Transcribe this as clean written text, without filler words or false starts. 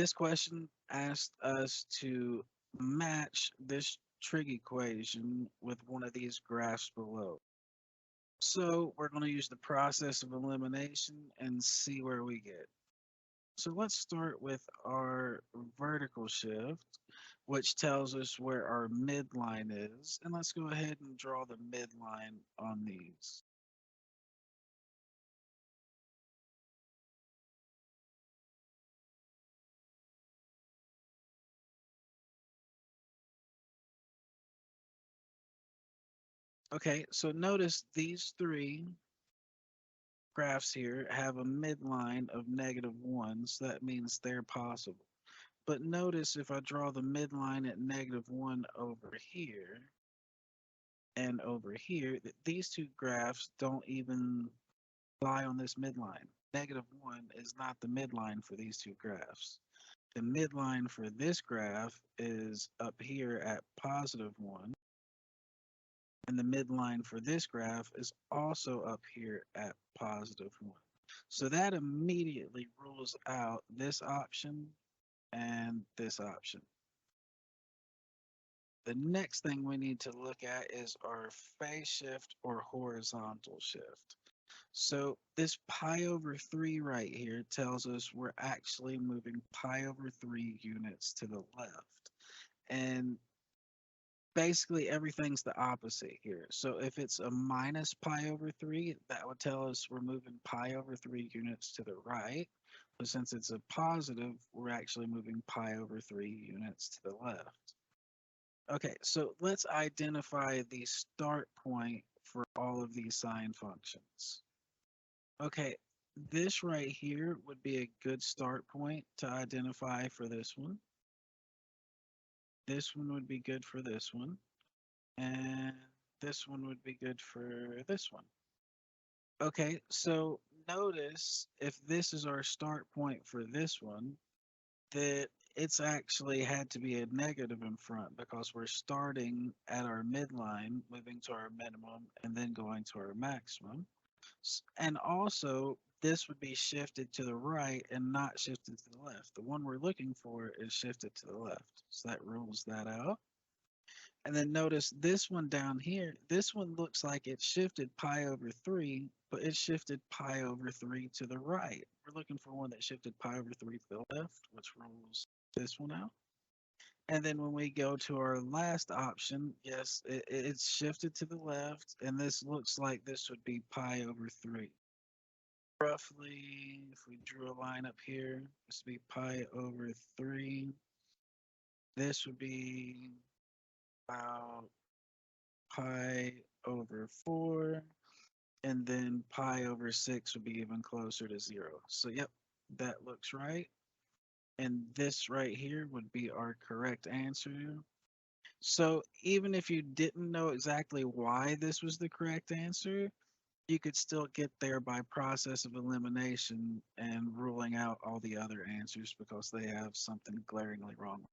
This question asked us to match this trig equation with one of these graphs below. So we're going to use the process of elimination and see where we get. So let's start with our vertical shift, which tells us where our midline is. And let's go ahead and draw the midline on these. Okay, so notice these three graphs here have a midline of -1, so that means they're possible. But notice if I draw the midline at -1 over here and over here, that these two graphs don't even lie on this midline. -1 is not the midline for these two graphs. The midline for this graph is up here at +1, and the midline for this graph is also up here at +1. So that immediately rules out this option and this option. The next thing we need to look at is our phase shift or horizontal shift. So this pi/3 right here tells us we're actually moving pi/3 units to the left. And basically everything's the opposite here. So if it's a minus pi/3, that would tell us we're moving pi/3 units to the right. But since it's a positive, we're actually moving pi/3 units to the left. Okay, so let's identify the start point for all of these sine functions. Okay, this right here would be a good start point to identify for this one. This one would be good for this one. And this one would be good for this one. Okay, so notice if this is our start point for this one, that it's actually had to be a negative in front because we're starting at our midline, moving to our minimum, and then going to our maximum. And also, this would be shifted to the right and not shifted to the left. The one we're looking for is shifted to the left. So that rules that out. And then notice this one down here, this one looks like it shifted pi/3, but it shifted pi/3 to the right. We're looking for one that shifted pi/3 to the left, which rules this one out. And then when we go to our last option, yes, it's shifted to the left, and this looks like this would be pi/3. Roughly, if we drew a line up here, this would be pi/3. This would be about pi/4, and then pi/6 would be even closer to 0. So yep, that looks right. And this right here would be our correct answer. So even if you didn't know exactly why this was the correct answer, you could still get there by process of elimination and ruling out all the other answers because they have something glaringly wrong.